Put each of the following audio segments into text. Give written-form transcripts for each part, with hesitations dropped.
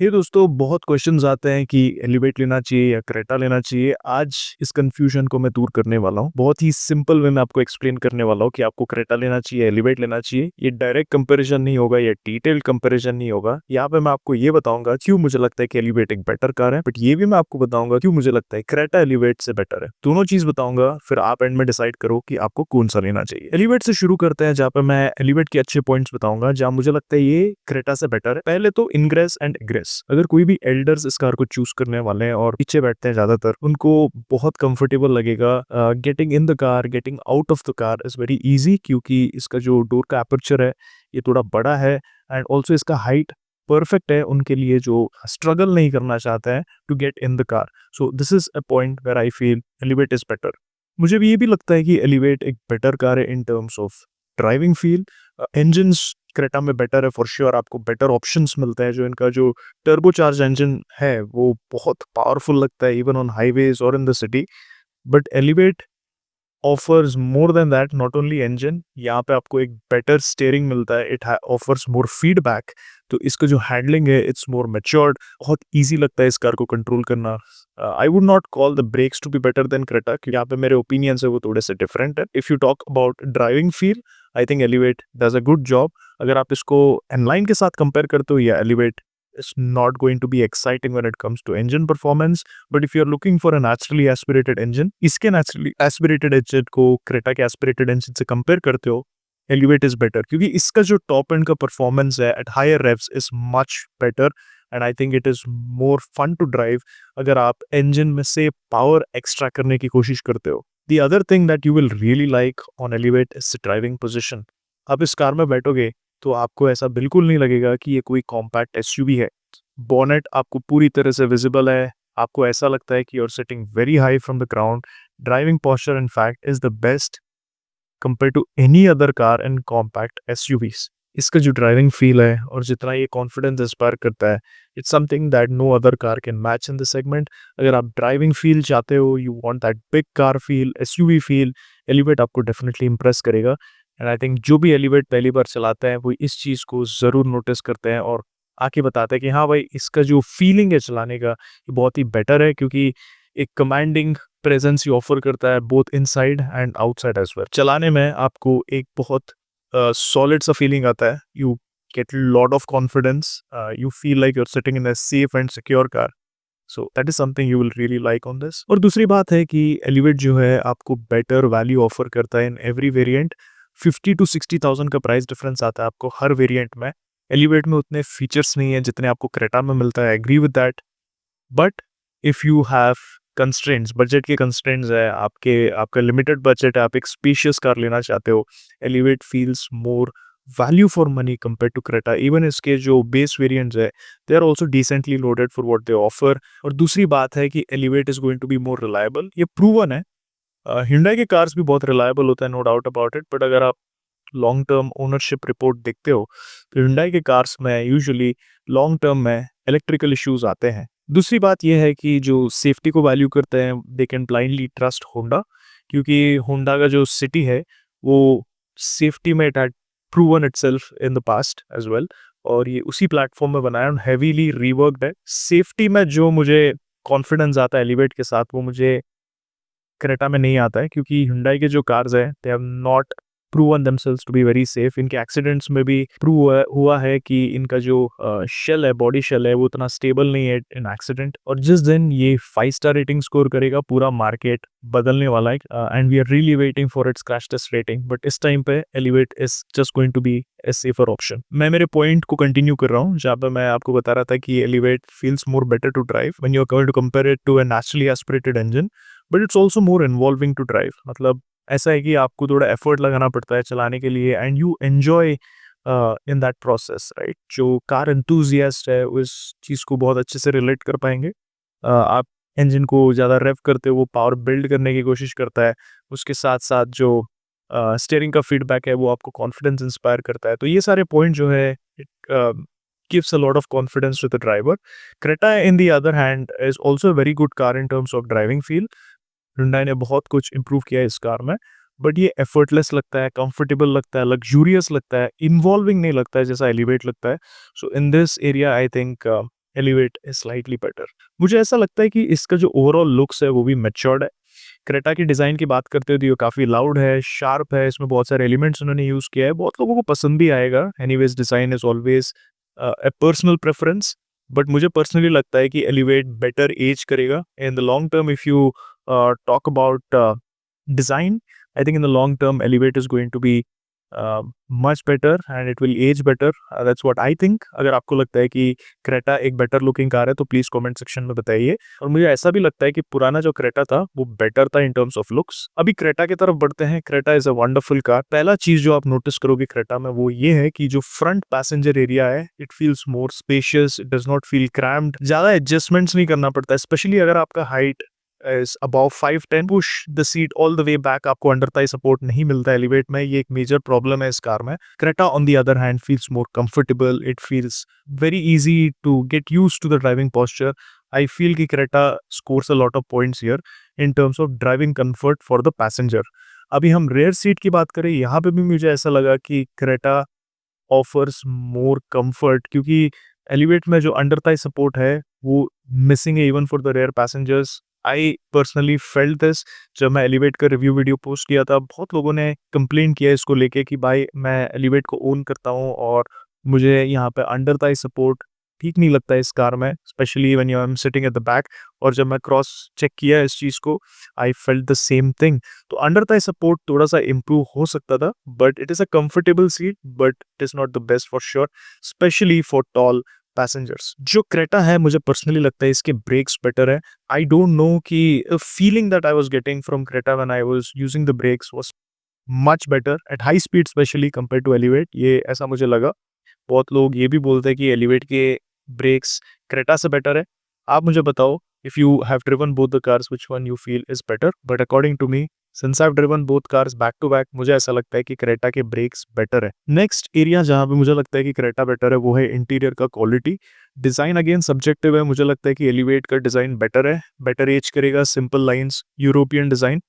हे दोस्तों, बहुत क्वेश्चंस आते हैं कि एलिवेट लेना चाहिए या क्रेटा लेना चाहिए। आज इस कंफ्यूजन को मैं दूर करने वाला हूँ। बहुत ही सिंपल वे में आपको एक्सप्लेन करने वाला हूँ कि आपको क्रेटा लेना चाहिए, एलिवेट लेना चाहिए। ये डायरेक्ट कंपैरिजन नहीं होगा, ये डिटेल्ड कंपैरिजन नहीं होगा। यहाँ पे मैं आपको ये बताऊंगा क्यों मुझे लगता है कि एलिवेट एक बेटर कार है, बट ये भी मैं आपको बताऊंगा क्यों मुझे लगता है क्रेटा एलिवेट से बेटर है। दोनों चीज बताऊंगा, फिर आप एंड में डिसाइड करो कि आपको कौन सा लेना चाहिए। एलिवेट से शुरू करते हैं, जहाँ पे मैं एलिवेट के अच्छे पॉइंट्स बताऊंगा, जहाँ मुझे लगता है ये क्रेटा से बेटर है। पहले तो इनग्रेस एंड एग्रेस। अगर कोई भी एल्डर्स इस कार को चूज करने वाले हैं और पीछे बैठते हैं ज्यादातर, उनको बहुत कंफर्टेबल लगेगा। Getting in the car, getting out of the car is very easy, क्योंकि इसका जो डोर का अपर्चर है ये थोड़ा बड़ा है, एंड ऑल्सो इसका हाइट परफेक्ट है उनके लिए जो स्ट्रगल नहीं करना चाहते हैं to get in the car. So this is a point where I feel Elevate is better. मुझे भी ये भी लगता है कि एलिवेट एक बेटर कार है इन terms of driving feel. Engines Creta में बेटर है फॉर श्योर, आपको बेटर ऑप्शंस मिलते हैं। जो इनका जो टर्बोचार्ज इंजन है वो बहुत पावरफुल लगता है इवन ऑन हाईवेज और in the city. But elevate offers more than that, not only engine, यहाँ पे आपको एक बेटर स्टीयरिंग मिलता है। इट ऑफर्स मोर फीडबैक, तो इसका जो हैंडलिंग है इट्स मोर मैच्योर्ड। बहुत इजी लगता है इस कार को कंट्रोल करना। I would not call the brakes to be better than Creta, क्योंकि यहाँ पे मेरे ओपिनियंस है वो थोड़े से डिफरेंट है। If you talk about driving feel, I think elevate does a good job. अगर आप इसको एनलाइन के साथ कंपेयर करते हो, या elevate is not going to be exciting when it comes to engine performance. But if you're looking for a naturally aspirated engine, इसके naturally aspirated engine को क्रेटा के aspirated engine से compare करते हो, एलिवेट इज बेटर, क्योंकि इसका जो top end का परफॉर्मेंस है at higher revs is much better, and I think it is more fun to drive अगर आप इंजन में से पावर एक्सट्रा करने की कोशिश करते हो। The other thing that you will really like on elevate is driving position. आप इस कार में बैठोगे तो आपको ऐसा बिल्कुल नहीं लगेगा कि ये कोई कॉम्पैक्ट एसयूवी है। बॉनेट आपको पूरी तरह से विजिबल है, आपको ऐसा लगता है कि you are sitting very high from the ground. Driving posture in fact is the best compare to any other car in compact SUVs. इसका जो ड्राइविंग फील है और जितना ये कॉन्फिडेंस इंस्पायर करता है, it's something that no other car can match in the segment. अगर आप ड्राइविंग फील चाहते हो, you want that big car feel, SUV feel, Elevate आपको डेफिनेटली इंप्रेस करेगा। एंड आई थिंक जो भी एलिवेट पहली बार चलाते हैं वो इस चीज़ को ज़रूर नोटिस करते हैं और आके बताते हैं कि हाँ भाई, इसका जो फीलिंग है चलाने का ये बहुत ही बेटर है, क्योंकि एक कमांडिंग प्रेजेंस ही ऑफर करता है both inside and outside as well. चलाने में आपको एक बहुत सॉलिड सा फीलिंग आता है। You get lot of confidence, you feel like you are sitting in a safe and secure car. So that is something you will really like on this. और दूसरी बात है कि एलिवेट जो है आपको बेटर वैल्यू ऑफर करता है इन एवरी वेरिएंट। 50,000 to 60,000 का प्राइस डिफरेंस आता है आपको हर वेरिएंट में। एलिवेट में उतने फीचर्स नहीं है जितने आपको क्रेटा में मिलता है, agree with that. But if you have constraints, budget के कंस्ट्रेंट्स है आपके, आपका लिमिटेड बजट है, आप एक स्पेशियस कार लेना चाहते हो, Elevate feels more value for money compare to Creta. Even इसके जो बेस वेरिएंट्स है they are also decently loaded for what they offer. और दूसरी बात है कि Elevate is going to be more reliable, ये प्रूवन है। Hyundai के कार्स भी बहुत रिलायबल होता है, no doubt about it. But अगर आप लॉन्ग टर्म ओनरशिप रिपोर्ट देखते हो तो Hyundai के कार्स में यूजुअली लॉन्ग टर्म में इलेक्ट्रिकल इश्यूज आते हैं। दूसरी बात यह है कि जो सेफ्टी को वैल्यू करते हैं they can blindly trust Honda, क्योंकि होंडा का जो सिटी है वो सेफ्टी में it had proven itself in the past as well, और ये उसी प्लेटफॉर्म में बनाया और हैवीली रीवर्क्ड है। सेफ्टी में जो मुझे कॉन्फिडेंस आता है एलिवेट के साथ, वो मुझे क्रेटा में नहीं आता है, क्योंकि Hyundai के जो कार्स है they have not proven themselves to be very safe. इनके एक्सीडेंट्स में भी प्रूव हुआ है कि इनका जो शेल है, बॉडी शेल है, वो उतना स्टेबल नहीं है इन एक्सीडेंट। और जिस दिन ये 5 स्टार रेटिंग स्कोर करेगा पूरा मार्केट बदलने वाला है, and we are really waiting for its crash test rating. But इस टाइम पे Elevate is just going to be a safer option. मैं मेरे पॉइंट को कंटिन्यू कर रहा हूँ, जहाँ पे मैं आपको बता रहा था कि Elevate feels more better to drive when you are going to compare it to a naturally aspirated engine, but it's also more involving to drive. मतलब ऐसा है कि आपको थोड़ा एफर्ट लगाना पड़ता है चलाने के लिए, and you enjoy in that process, right. जो कार एंथुजियास्ट है उस चीज़ को बहुत अच्छे से रिलेट कर पाएंगे। आप इंजन को ज़्यादा रेव करते हो, वो पावर बिल्ड करने की कोशिश करता है। उसके साथ साथ जो स्टीयरिंग का फीडबैक है वो आपको कॉन्फिडेंस इंस्पायर करता है। तो ये सारे पॉइंट जो है it gives a lot of confidence to the driver. Creta, in the other hand, is also a very good car in terms of driving feel. Hyundai ने बहुत कुछ इम्प्रूव किया है इस कार में, बट ये एफर्टलेस लगता है, कंफर्टेबल लगता है, लग्जूरियस लगता है, इन्वॉल्विंग नहीं लगता है जैसा एलिवेट लगता है। So in this area I think Elevate is slightly better. मुझे ऐसा लगता है कि इसका जो ओवरऑल लुक्स है वो भी मैच्योर्ड है। क्रेटा की डिज़ाइन की बात करते हो तो ये काफ़ी लाउड है, शार्प है, इसमें बहुत सारे एलिमेंट्स उन्होंने यूज़ किया है, बहुत लोगों को पसंद भी आएगा। Anyways design is always a personal preference, but मुझे पर्सनली लगता है कि एलिवेट बेटर एज करेगा in the long term. If you talk about design, I think in the long term, Elevate is going to be much better and it will age better. That's what I think. अगर आपको लगता है कि Creta एक better looking car है तो please comment section में बताइए। और मुझे ऐसा भी लगता है कि पुराना जो क्रेटा था वो बेटर था इन टर्म्स ऑफ लुक्स। अभी क्रेटा की तरफ बढ़ते हैं। Creta is a wonderful car. पहला चीज जो आप नोटिस करोगे क्रेटा में वो ये है कि जो फ्रंट पैसेंजर एरिया है it feels more spacious, it does not feel crammed, ज्यादा एडजस्टमेंट्स नहीं करना पड़ता है, स्पेशली अगर आपका height is above 5'10", push the seat all the way back, आपको अंडर थाई सपोर्ट नहीं मिलता एलिवेट में, ये एक मेजर प्रॉब्लम है इस कार में। Creta on the other hand feels more comfortable, it feels very easy to get used to the driving posture. I feel कि Creta scores a lot of points here in terms of driving comfort for the passenger. अभी हम rare seat की बात करें, यहाँ पे भी मुझे ऐसा लगा कि क्रेटा ऑफर्स मोर कंफर्ट, क्योंकि एलिवेट में जो अंडर थाई सपोर्ट है वो मिसिंग है even for the rear passengers. I personally felt this. जब मैं एलिवेट का रिव्यू वीडियो पोस्ट किया था बहुत लोगों ने कंप्लेन किया इसको लेके कि भाई मैं एलिवेट को ओन करता हूँ और मुझे यहाँ पे अंडर थाई सपोर्ट ठीक नहीं लगता है इस कार में, specially when you am sitting at the back. और जब मैं क्रॉस चेक किया इस चीज़ को, I felt the same thing. तो अंडर थाई सपोर्ट थोड़ा सा इम्प्रूव हो सकता था, but it is a comfortable seat, but it is not the best for sure, specially for tall passengers. जो क्रेटा है मुझे पर्सनली लगता है इसके ब्रेक्स बेटर है। आई डोंट नो कि feeling that I was getting from Creta when I was using the brakes was much better at high speed, specially compare to Elevate, ये ऐसा मुझे लगा। बहुत लोग ये भी बोलते हैं कि एलिवेट के ब्रेक्स क्रेटा से बेटर है। आप मुझे बताओ, if you have driven both the cars which one you feel is better, but according to me since I have driven both cars back to back, मुझे ऐसा लगता है कि क्रेटा के ब्रेक्स बेटर है। नेक्स्ट एरिया जहां पे मुझे लगता है कि क्रेटा बेटर है वो है इंटीरियर का क्वालिटी। डिजाइन अगेन सब्जेक्टिव है, मुझे लगता है कि एलिवेट का डिजाइन बेटर है, बेटर एज करेगा, simple lines, European design.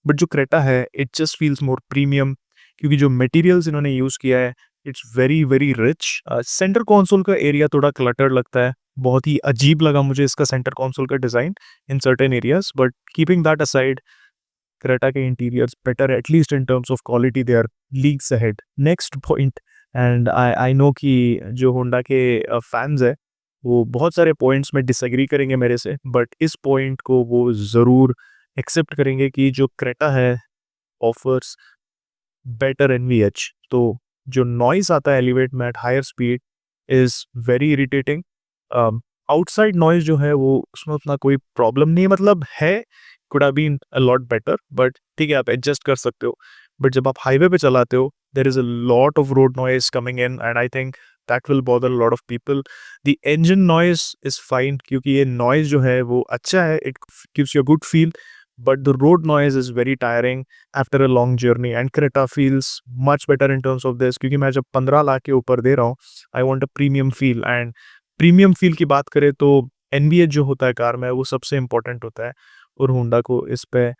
But जो क्रेटा है it just feels more premium, क्योंकि जो मटेरियल्स इन्होंने यूज किया है it's very very rich. Centre console का एरिया थोड़ा क्लटर्ड लगता है, बहुत ही अजीब लगा मुझे इसका सेंटर कंसोल का design in certain areas, but keeping that aside Creta के interiors better, at least in terms of quality they are leagues ahead. Next point, and I know कि जो होंडा के फैंस है वो बहुत सारे पॉइंट्स में डिसएग्री करेंगे मेरे से, बट इस पॉइंट को वो ज़रूर एक्सेप्ट करेंगे कि जो क्रेटा है ऑफर्स बेटर एनवीएच। तो जो नॉइस आता है एलिवेट में at higher speed is very irritating. Outside noise जो है वो उसमें उतना कोई प्रॉब्लम नहीं है, मतलब है, could have been a lot better, but ठीक है आप एडजस्ट कर सकते हो। बट जब आप हाईवे पे चलाते हो there is a lot of road noise coming in and I think that will bother lot of people. The engine noise is fine, क्योंकि ये नॉइज जो है वो अच्छा है, it gives you a good feel, but the road noise is very tiring after a long journey and Creta feels much better in terms of this, क्योंकि मैं जब 15 लाख के ऊपर दे रहा हूँ I want a premium feel, and premium feel की बात करें तो एनवीएच जो होता है कार में वो सबसे इंपॉर्टेंट होता है, और होंडा को इस पे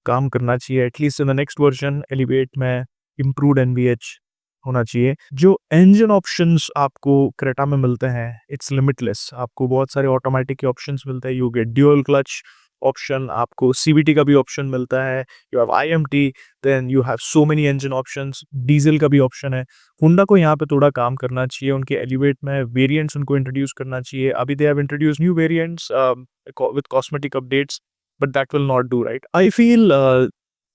काम करना चाहिए। At least in the next version elevate में इम्प्रूव्ड एनवीएच होना चाहिए। जो इंजन ऑप्शंस आपको क्रेटा में मिलते हैं इट्स लिमिटलेस, आपको बहुत सारे ऑटोमेटिक के ऑप्शंस मिलते हैं, you get dual clutch option, आपको सीवीटी का भी ऑप्शन मिलता है, you have IMT, then you have so many engine options, diesel का भी ऑप्शन है। होंडा को यहाँ पे थोड़ा काम करना चाहिए, उनके एलिवेट में वेरिएंट्स उनको इंट्रोड्यूस करना चाहिए। अभी they have introduce new variants with cosmetic updates, but that will not do right. I feel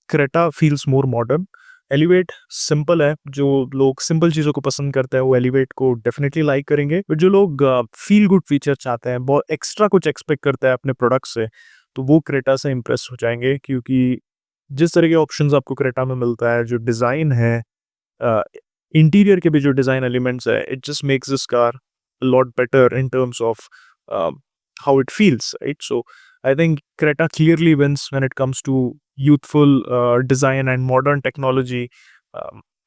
Creta feels more modern. Elevate simple है, जो लोग सिंपल चीज़ों को पसंद करते हैं वो एलिवेट को डेफिनेटली लाइक करेंगे, बट जो लोग फील गुड फीचर चाहते हैं, बहुत एक्स्ट्रा कुछ एक्सपेक्ट करते हैं अपने प्रोडक्ट से, तो वो क्रेटा से इम्प्रेस हो जाएंगे, क्योंकि जिस तरह के ऑप्शंस आपको क्रेटा में मिलता है, जो डिज़ाइन है, इंटीरियर के भी जो डिज़ाइन एलिमेंट्स है, it just makes this car lot better in terms of how it feels right. So I think Creta clearly wins when it comes to youthful design and modern technology.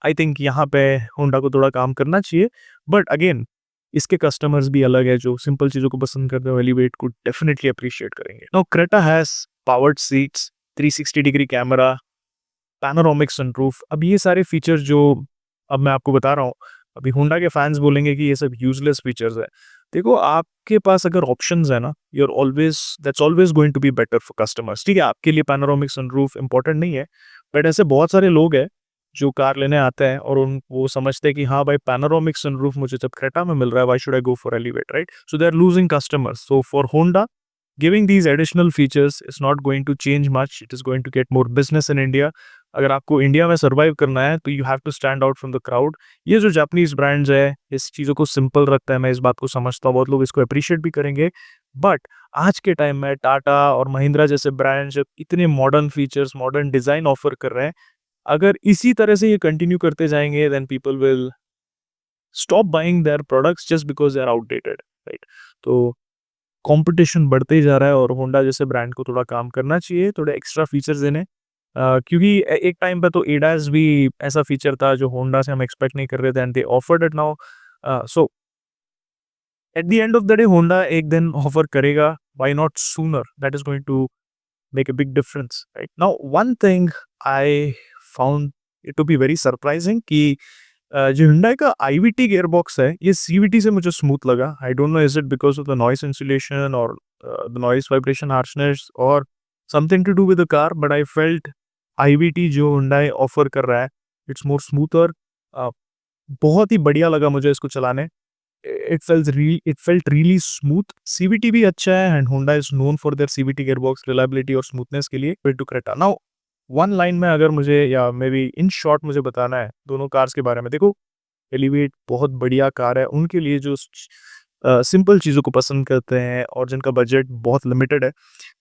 I think यहाँ पे Honda को थोड़ा काम करना चाहिए, but again इसके customers भी अलग है, जो सिंपल चीज़ों को पसंद करते हैं एलिवेट को डेफिनेटली अप्रिशिएट करेंगे। Now Creta has powered seats, 360 degree camera, panoramic sunroof. अब ये सारे फीचर्स जो अब मैं आपको बता रहा हूँ, अभी होंडा के फैंस बोलेंगे कि ये सब यूजलेस फीचर्स है, देखो, आपके पास अगर ऑप्शंस है ना, you are always that's always going to be better for customers. ठीक है, आपके लिए पैनोरामिक सनरूफ इंपॉर्टेंट नहीं है, बट ऐसे बहुत सारे लोग हैं जो कार लेने आते हैं और उन वो समझते हैं कि हाँ भाई, पैनोरामिक सनरूफ मुझे जब क्रेटा में मिल रहा है, why should I go for Elevate, right? So they are losing customers. So for Honda, giving these additional features is not going to change much. It is going to get more business in India. अगर आपको India में survive करना है तो you have to stand out from the crowd. ये जो Japanese brands है, इस चीज़ों को सिंपल रखता है, मैं इस बात को समझता हूँ, बहुत लोग इसको अप्रिशिएट भी करेंगे। बट आज के टाइम में टाटा और महिंद्रा जैसे ब्रांड्स जब इतने modern features, modern design offer कर रहे हैं, अगर इसी तरह से ये कंटिन्यू करते जाएंगे, then people will stop buying their products just because they are outdated, right? तो कंपटीशन बढ़ते ही जा रहा है और होंडा जैसे ब्रांड को थोड़ा काम करना चाहिए, थोड़े एक्स्ट्रा फीचर्स देने। क्योंकि एक टाइम पे तो एडास भी ऐसा फीचर था जो होंडा से हम एक्सपेक्ट नहीं कर रहे थे, and they offered it now. So at the end of the day Honda एक दिन ऑफर करेगा, why not sooner? That is going to make a big difference, right? Now, one thing I found it to be very surprising कि जो Hyundai का IVT gearbox है, ये CVT से मुझे स्मूथ लगा। I don't know, is it because of the noise insulation or the noise vibration harshness or something to do with the car, but I felt IVT जो Hyundai offer कर रहा है, it's more smoother। बहुत ही बढ़िया लगा मुझे इसको चलाने। It felt really smooth। CVT भी अच्छा है, and Honda is known for their CVT gearbox reliability और smoothness के लिए compared to Creta। Now, one line में अगर मुझे या मे बी इन शॉर्ट मुझे बताना है दोनों कार्स के बारे में, देखो, एलिवेट बहुत बढ़िया कार है उनके लिए जो सिंपल चीज़ों को पसंद करते हैं और जिनका बजट बहुत लिमिटेड है,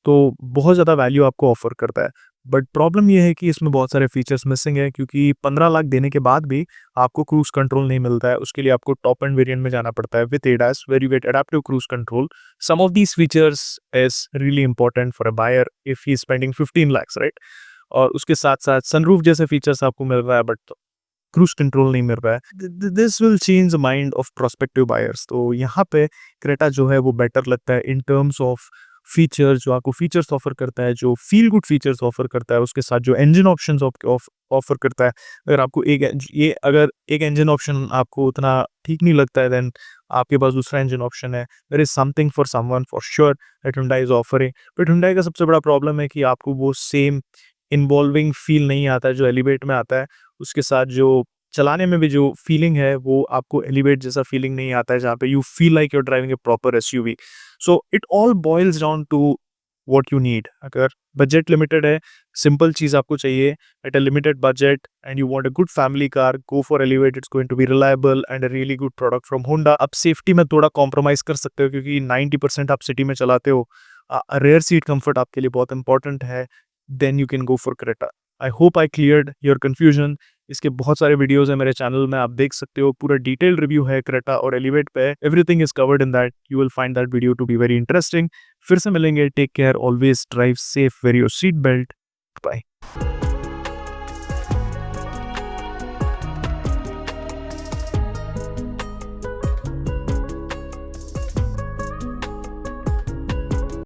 तो बहुत ज़्यादा वैल्यू आपको ऑफर करता है। बट प्रॉब्लम ये है कि इसमें बहुत सारे फीचर्स मिसिंग है, क्योंकि 15 लाख देने के बाद भी आपको क्रूज कंट्रोल नहीं मिलता है। उसके लिए आपको टॉप एंड वेरिएंट में जाना पड़ता है with ADAS, where you get adaptive cruise control. Some of these features is really important for a buyer if he is spending 15 lakhs, right? और उसके साथ-साथ सनरूफ जैसे फीचर्स आपको मिल रहा है, बट क्रूज कंट्रोल नहीं मिल रहा है। This will change the mind of prospective buyers. तो यहाँ पे क्रेटा जो है वो बेटर लगता है इन टर्म्स ऑफ फीचर्स, जो आपको फीचर्स ऑफर करता है, जो फील गुड फीचर्स ऑफर करता है, उसके साथ जो इंजन ऑप्शंस ऑफर करता है। अगर आपको अगर एक इंजन ऑप्शन आपको उतना ठीक नहीं लगता है, देन आपके पास दूसरा इंजन ऑप्शन है। There is something for someone for sure that Hyundai is offering. But Hyundai का सबसे बड़ा प्रॉब्लम है कि आपको वो सेम इन्वॉल्विंग फील नहीं आता है जो एलिवेट में आता है। उसके साथ जो चलाने में भी जो फीलिंग है वो आपको एलिवेट जैसा फीलिंग नहीं आता है, जहाँ पे you feel like you are driving a proper SUV. So it all boils down to what you need. अगर बजट लिमिटेड है, सिंपल चीज़ आपको चाहिए at a limited budget, and you want a good family car, go for Elevate. It's going to be reliable and a really good product from Honda. आप safety में थोड़ा compromise कर सकते हो, क्योंकि 90% आप सिटी में चलाते हो। रेयर सीट कंफर्ट आपके लिए बहुत इंपॉर्टेंट है, then you can go for Creta. I hope I cleared your confusion. इसके बहुत सारे वीडियोस हैं मेरे चैनल में, आप देख सकते हो। पूरा डिटेल्ड रिव्यू है क्रेटा और एलिवेट पे। Everything is covered in that. You will find that video to be very interesting. फिर से मिलेंगे। Take care, always drive safe, wear your seat belt. Bye.